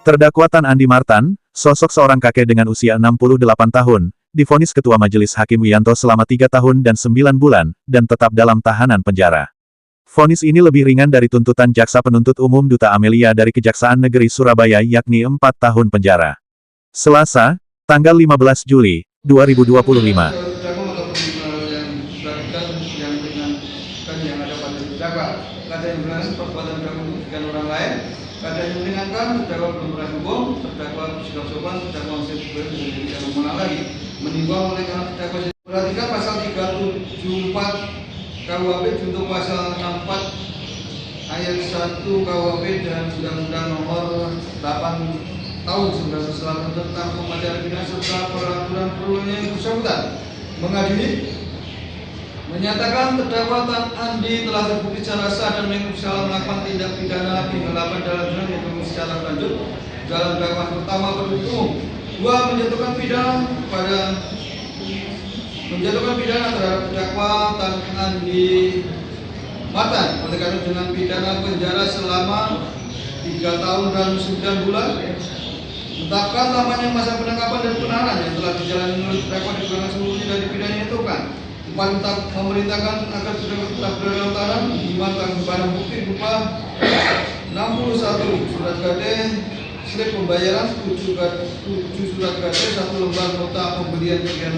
Terdakwa Tan Andi Martan, sosok seorang kakek dengan usia 68 tahun, divonis Ketua Majelis Hakim Wiyanto selama 3 tahun dan 9 bulan, dan tetap dalam tahanan penjara. Vonis ini lebih ringan dari tuntutan Jaksa Penuntut Umum Duta Amelia dari Kejaksaan Negeri Surabaya yakni 4 tahun penjara. Selasa, tanggal 15 Juli, 2025. Ada yang meringankan, terdakwa belum pernah hukum, terdakwa sikap sopan, terdakwa masih tidak mengenal lagi. Menimbang oleh karena terdakwa perhatikan pasal 374 KUHP junto pasal 64 ayat 1 KUHP dan Undang-Undang Nomor 8 Tahun 1998 tentang pemajaran pidana serta peraturan perundang-undangan yang bersangkutan. Mengadili menyatakan terdakwa Tan Andi telah terbukti secara sah dan mengusahakan melakukan tindak pidana penggelapan dalam zona yang secara lanjut dalam dakwaan pertama penuntut umum. 2. Menjatuhkan pidana terhadap terdakwa Tan Andi Martan oleh karena dengan pidana penjara selama 3 tahun dan 9 bulan. Menetapkan lamanya masa penangkapan dan penahanan yang telah dijalani oleh terdakwa di bulan seluruhnya dari pidana yang ditentukan. Memerintahkan agar terdakwa tetap berada dalam tahanan diamankan barang bukti berupa 61 surat gade, slip pembayaran, 7 surat gade, 1 lembar nota pembelian bagian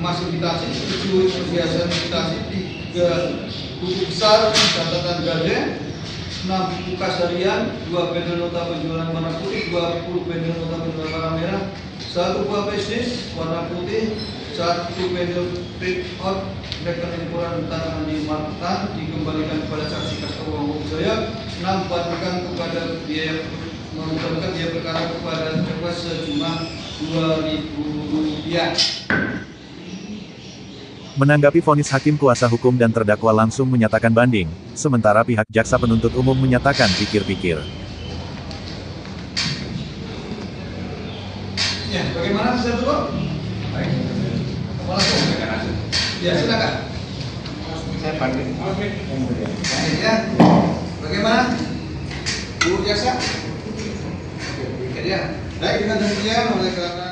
emas imitasi, 7 perhiasan imitasi, 3 buku besar catatan gade, 6 buku kas harian, 2 bendel nota penjualan warna putih, 20 bendel nota penjualan warna merah, 1 buah bisnis warna putih, 1 bendel print out rekening ukuran Tan Andi Martan dikembalikan kepada saksi Kasto Wong Jaya. 6 bantukan kepada biaya mengembalikan biaya perkara kepada terdakwa sejumlah Rp2.000. Menanggapi vonis hakim kuasa hukum dan terdakwa langsung menyatakan banding, sementara pihak jaksa penuntut umum menyatakan pikir-pikir. Ya, bagaimana bisa tuh? Baik. Ya, silakan. Saya banding. Ya. Bagaimana? Bu jaksa? Ya. Baik, dengan demikian oleh karena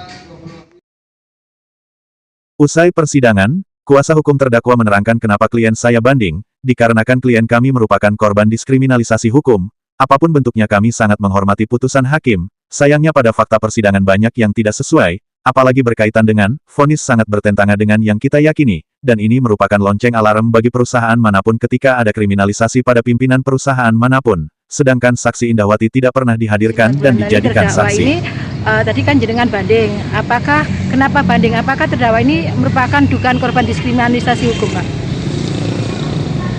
Usai persidangan, kuasa hukum terdakwa menerangkan kenapa klien saya banding, dikarenakan klien kami merupakan korban diskriminalisasi hukum, apapun bentuknya kami sangat menghormati putusan hakim, sayangnya pada fakta persidangan banyak yang tidak sesuai, apalagi berkaitan dengan, vonis sangat bertentangan dengan yang kita yakini, dan ini merupakan lonceng alarm bagi perusahaan manapun ketika ada kriminalisasi pada pimpinan perusahaan manapun, sedangkan saksi Indahwati tidak pernah dihadirkan dan dijadikan saksi. Ini, tadi kan jenengan banding, kenapa banding? Apakah terdakwa ini merupakan dugaan korban diskriminalisasi hukum, Pak?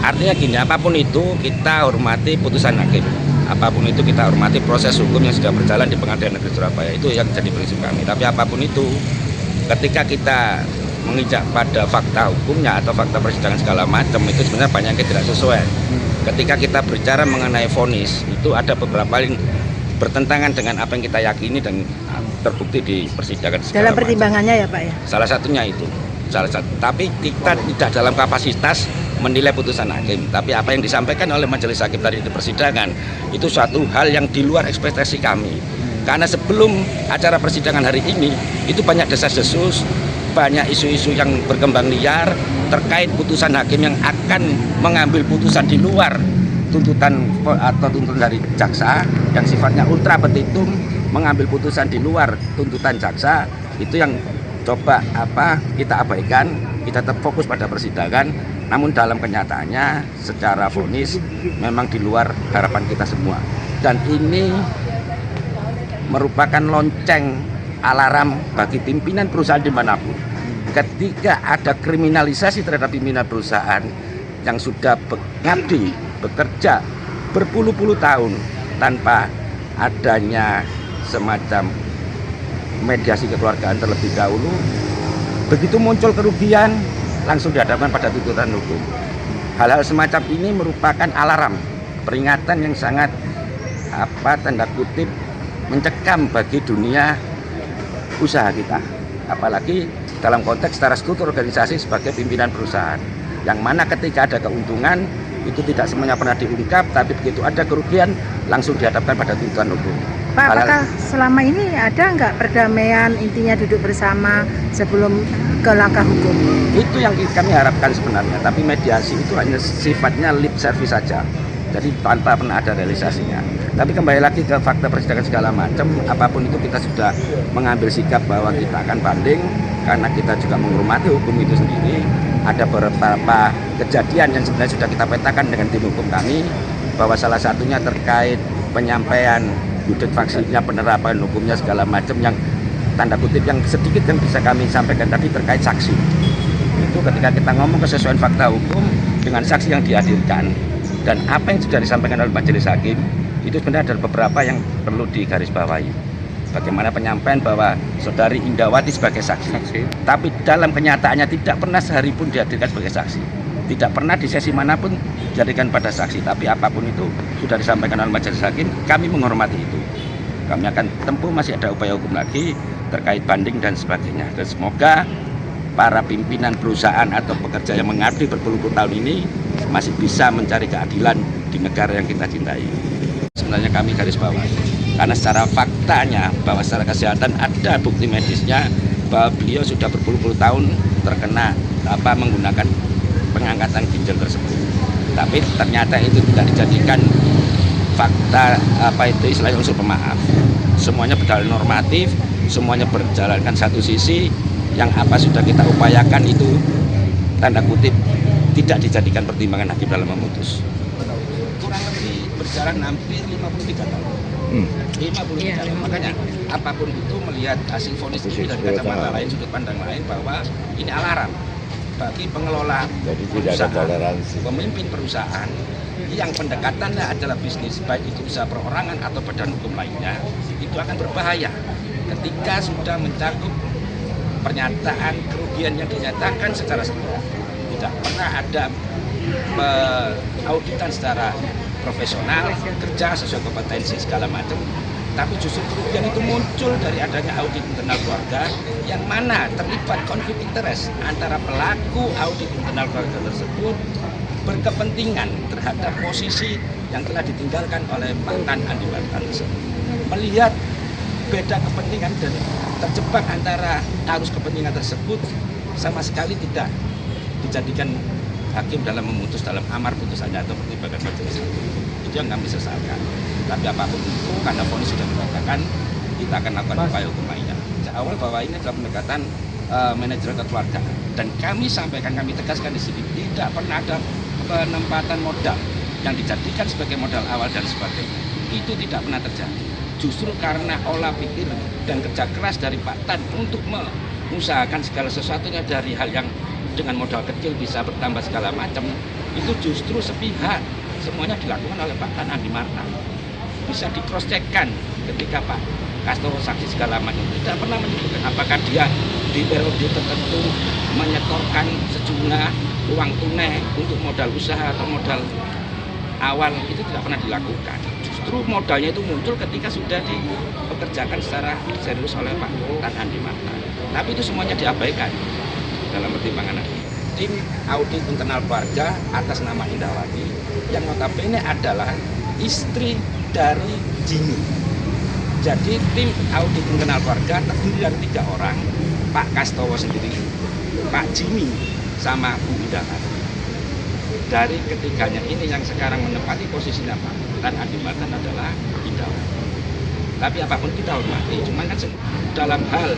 Artinya gini, apapun itu kita hormati putusan hakim. Apapun itu kita hormati proses hukum yang sudah berjalan di Pengadilan Negeri Surabaya, itu yang jadi prinsip kami. Tapi apapun itu, ketika kita menginjak pada fakta hukumnya atau fakta persidangan segala macam, itu sebenarnya banyak yang tidak sesuai. Ketika kita berbicara mengenai vonis, itu ada beberapa yang bertentangan dengan apa yang kita yakini dan terbukti di persidangan segala dalam pertimbangannya macam. Ya Pak ya? Salah satunya itu. Tapi kita tidak dalam kapasitas menilai putusan hakim, tapi apa yang disampaikan oleh majelis hakim tadi di persidangan itu suatu hal yang di luar ekspektasi kami. Karena sebelum acara persidangan hari ini itu banyak desas-desus, banyak isu-isu yang berkembang liar terkait putusan hakim yang akan mengambil putusan di luar tuntutan atau tuntutan dari jaksa yang sifatnya ultra petitum, mengambil putusan di luar tuntutan jaksa. Itu yang coba kita abaikan, kita tetap fokus pada persidangan, namun dalam kenyataannya secara vonis memang di luar harapan kita semua, dan ini merupakan lonceng alarm bagi pimpinan perusahaan dimanapun. Ketika ada kriminalisasi terhadap pimpinan perusahaan yang sudah mengabdi, bekerja berpuluh-puluh tahun tanpa adanya semacam mediasi kekeluargaan terlebih dahulu, begitu muncul kerugian langsung dihadapkan pada tuntutan hukum. Hal-hal semacam ini merupakan alarm, peringatan yang sangat tanda kutip mencekam bagi dunia usaha kita, apalagi dalam konteks secara struktur organisasi sebagai pimpinan perusahaan, yang mana ketika ada keuntungan Itu tidak semuanya pernah diungkap, tapi begitu ada kerugian langsung dihadapkan pada tuntutan hukum. Pak, apakah selama ini ada nggak perdamaian, intinya duduk bersama sebelum ke langkah hukum? Itu yang kami harapkan sebenarnya, tapi mediasi itu hanya sifatnya lip service saja, jadi tanpa pernah ada realisasinya. Tapi kembali lagi ke fakta persidangan segala macam, apapun itu kita sudah mengambil sikap bahwa kita akan banding, karena kita juga menghormati hukum itu sendiri. Ada beberapa kejadian yang sebenarnya sudah kita petakan dengan tim hukum kami, bahwa salah satunya terkait penyampaian judek faksinya, penerapan hukumnya segala macam, yang tanda kutip yang sedikit yang bisa kami sampaikan tadi terkait saksi. Itu ketika kita ngomong kesesuaian fakta hukum dengan saksi yang dihadirkan dan apa yang sudah disampaikan oleh majelis hakim, itu sebenarnya ada beberapa yang perlu digarisbawahi. Bagaimana penyampaian bahwa saudari Indawati sebagai saksi, tapi dalam kenyataannya tidak pernah sehari pun dihadirkan sebagai saksi, tidak pernah di sesi manapun dijadikan pada saksi, tapi apapun itu sudah disampaikan oleh majelis hakim, kami menghormati itu. Kami akan tempuh, masih ada upaya hukum lagi terkait banding dan sebagainya. Dan semoga para pimpinan perusahaan atau pekerja yang mengabdi berpuluh-puluh tahun ini masih bisa mencari keadilan di negara yang kita cintai. Sebenarnya kami garis bawahi, karena secara faktanya bahwa secara kesehatan ada bukti medisnya bahwa beliau sudah berpuluh-puluh tahun terkena menggunakan pengangkatan ginjal tersebut. Tapi ternyata itu tidak dijadikan fakta istilahnya unsur pemaaf. Semuanya berdalil normatif, semuanya berjalankan satu sisi, yang apa sudah kita upayakan itu tanda kutip tidak dijadikan pertimbangan hakim dalam memutus. Kurang lebih berjalan hampir 53 tahun. 53 tahun. Makanya apapun itu melihat hasil vonis ini dari kacamata lain, sudut pandang lain, bahwa ini alarm bagi pengelola perusahaan, pemimpin perusahaan yang pendekatannya adalah bisnis, baik itu usaha perorangan atau badan hukum lainnya, itu akan berbahaya ketika sudah mencakup pernyataan kerugian yang dinyatakan secara sepihak. Tidak pernah ada auditan secara profesional, kerja sesuai kompetensi segala macam, tapi justru kerugian itu muncul dari adanya audit internal keluarga yang mana terlibat konflik interest antara pelaku audit internal keluarga tersebut berkepentingan terhadap posisi yang telah ditinggalkan oleh mantan Andi Martan tersebut. Melihat beda kepentingan dan terjebak antara arus kepentingan tersebut, sama sekali tidak dijadikan hakim dalam memutus dalam amar putusannya atau pertimbangan majelis hakim. Itu yang kami sesalkan. Tapi apapun itu, karena vonis sudah dikatakan, kita akan lakukan upaya hukum lainnya. Sejak awal bahwa ini adalah pendekatan manajemen keluargaan, dan kami sampaikan, kami tegaskan di sini, tidak pernah ada penempatan modal yang dijadikan sebagai modal awal dan sebagainya. Itu tidak pernah terjadi. Justru karena olah pikir dan kerja keras dari Pak Tan untuk mengusahakan segala sesuatunya dari hal yang dengan modal kecil bisa bertambah segala macam, itu justru sepihak semuanya dilakukan oleh Pak Tan Andi Martan. Bisa di cross checkkan ketika Pak Kastoro saksi segala macam tidak pernah menyebutkan apakah dia di periode tertentu menyetorkan sejumlah uang tunai untuk modal usaha atau modal awal, itu tidak pernah dilakukan. Justru modalnya itu muncul ketika sudah dipekerjakan secara serius oleh Pak Tan Andi Martan. Tapi itu semuanya diabaikan dalam pertimbangan tim audit internal keluarga atas nama Indawati, yang notabene adalah istri dari Jimmy. Jadi tim audit internal keluarga terdiri dari 3 orang, Pak Kastowo sendiri, Pak Jimmy, sama Bu Indawati. Dari ketiganya ini yang sekarang menempati posisinya Pak Tan Andi Martan adalah Indawati. Tapi apapun kita hormati, cuman kan dalam hal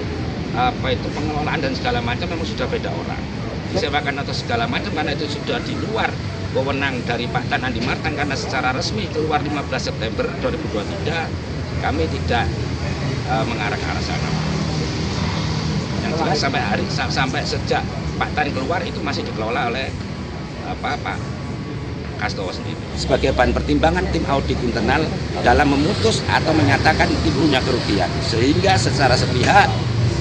pengelolaan dan segala macam memang sudah beda orang. Disewakan atau segala macam karena itu sudah di luar wewenang dari Pak Tan Andi Martan, karena secara resmi keluar 15 September 2023, kami tidak mengarah ke arah sana. Yang jelas sampai sejak Pak Tan keluar itu masih dikelola oleh Pak Kastowo sendiri. Sebagai bahan pertimbangan tim audit internal dalam memutus atau menyatakan timbulnya kerugian, sehingga secara sepihak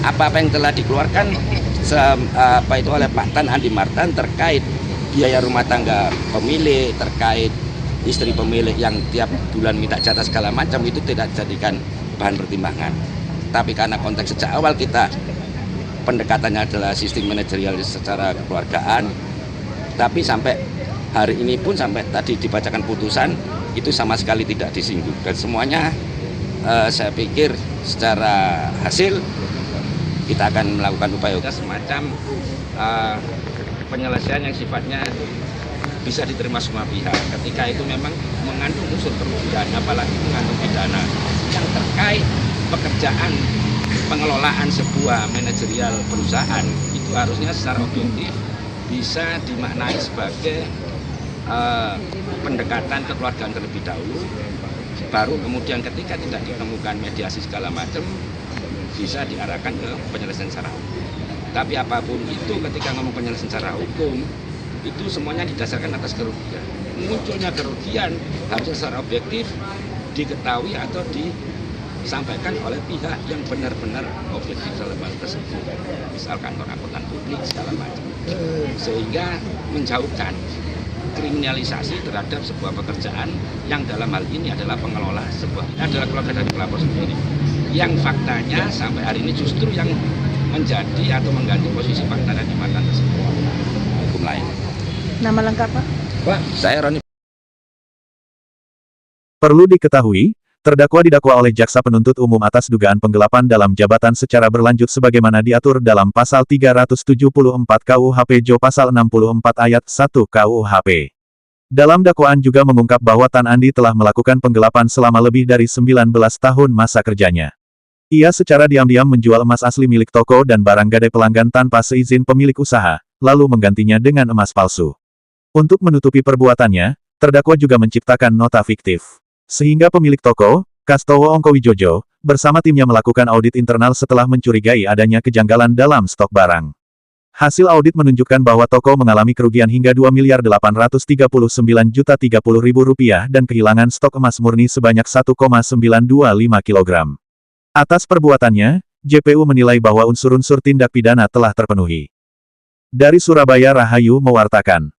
apa-apa yang telah dikeluarkan oleh Pak Tan Andi Martan terkait biaya rumah tangga pemilik, terkait istri pemilik yang tiap bulan minta jatah segala macam, itu tidak dijadikan bahan pertimbangan. Tapi karena konteks sejak awal kita pendekatannya adalah sistem manajerial secara kekeluargaan, tapi sampai hari ini pun sampai tadi dibacakan putusan itu sama sekali tidak disinggung, dan semuanya saya pikir secara hasil kita akan melakukan upaya semacam penyelesaian yang sifatnya bisa diterima semua pihak ketika itu memang mengandung unsur kerugian, apalagi mengandung pidana yang terkait pekerjaan pengelolaan sebuah manajerial perusahaan. Itu harusnya secara objektif bisa dimaknai sebagai pendekatan kekeluargaan terlebih dahulu, baru kemudian ketika tidak ditemukan mediasi segala macam bisa diarahkan ke penyelesaian secara hukum. Tapi apapun itu, ketika ngomong penyelesaian secara hukum itu semuanya didasarkan atas kerugian. Munculnya kerugian harusnya secara objektif diketahui atau disampaikan oleh pihak yang benar-benar objektif dalam hal tersebut, misalkan angkutan publik segala macam, sehingga menjauhkan kriminalisasi terhadap sebuah pekerjaan yang dalam hal ini adalah pengelola sebuah, adalah keluarga dari pelapor sendiri, yang faktanya sampai hari ini justru yang menjadi atau mengganti posisi fakta dan jabatan tersebut hukum lain. Nama lengkap Pak? Pak, saya Roni. Perlu diketahui, terdakwa didakwa oleh jaksa penuntut umum atas dugaan penggelapan dalam jabatan secara berlanjut sebagaimana diatur dalam pasal 374 KUHP Jo pasal 64 ayat 1 KUHP. Dalam dakwaan juga mengungkap bahwa Tan Andi telah melakukan penggelapan selama lebih dari 19 tahun masa kerjanya. Ia secara diam-diam menjual emas asli milik toko dan barang gadai pelanggan tanpa seizin pemilik usaha, lalu menggantinya dengan emas palsu. Untuk menutupi perbuatannya, terdakwa juga menciptakan nota fiktif. Sehingga pemilik toko, Kastowo Ongkowijojo, bersama timnya melakukan audit internal setelah mencurigai adanya kejanggalan dalam stok barang. Hasil audit menunjukkan bahwa toko mengalami kerugian hingga Rp2.839.030.000 dan kehilangan stok emas murni sebanyak 1,925 kg. Atas perbuatannya, JPU menilai bahwa unsur-unsur tindak pidana telah terpenuhi. Dari Surabaya, Rahayu mewartakan.